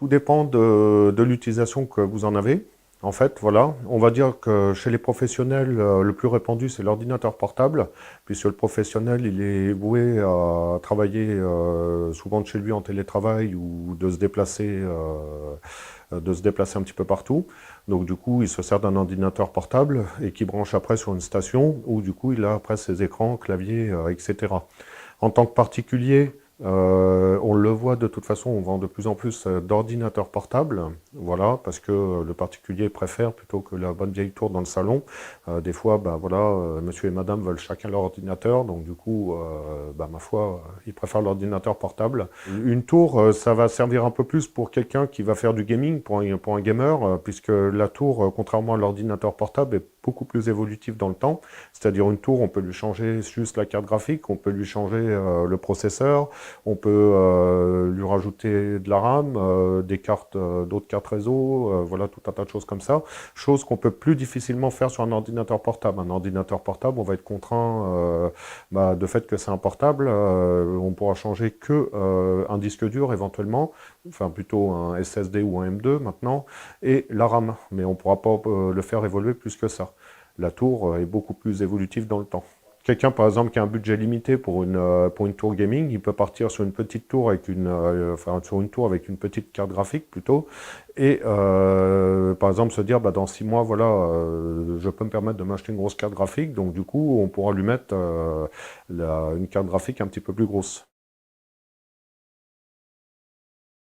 Tout dépend de l'utilisation que vous en avez. En fait, voilà, on va dire que chez les professionnels, le plus répandu, c'est l'ordinateur portable, puisque le professionnel, il est voué à travailler souvent de chez lui en télétravail ou de se déplacer un petit peu partout. Donc du coup, il se sert d'un ordinateur portable et qui branche après sur une station où du coup, il a après ses écrans, claviers, etc. En tant que particulier, on le voit de toute façon, on vend de plus en plus d'ordinateurs portables, voilà, parce que le particulier préfère plutôt que la bonne vieille tour dans le salon. Des fois, bah, voilà, monsieur et madame veulent chacun leur ordinateur, donc du coup, bah, ma foi, ils préfèrent l'ordinateur portable. Une tour, ça va servir un peu plus pour quelqu'un qui va faire du gaming, pour un gamer, puisque la tour, contrairement à l'ordinateur portable, est beaucoup plus évolutive dans le temps. C'est-à-dire une tour, on peut lui changer juste la carte graphique, on peut lui changer le processeur, on peut lui rajouter de la RAM, des cartes, d'autres cartes réseau, voilà, tout un tas de choses comme ça. Chose qu'on peut plus difficilement faire sur un ordinateur portable. Un ordinateur portable, on va être contraint, bah, de fait que c'est un portable, on pourra changer que un disque dur éventuellement, enfin plutôt un SSD ou un M2 maintenant, et la RAM. Mais on ne pourra pas le faire évoluer plus que ça. La tour est beaucoup plus évolutive dans le temps. Quelqu'un, par exemple, qui a un budget limité pour une tour gaming, il peut partir sur une petite tour avec enfin, sur une tour avec une petite carte graphique plutôt, et par exemple se dire, bah, dans 6 mois, voilà, je peux me permettre de m'acheter une grosse carte graphique, donc du coup, on pourra lui mettre une carte graphique un petit peu plus grosse.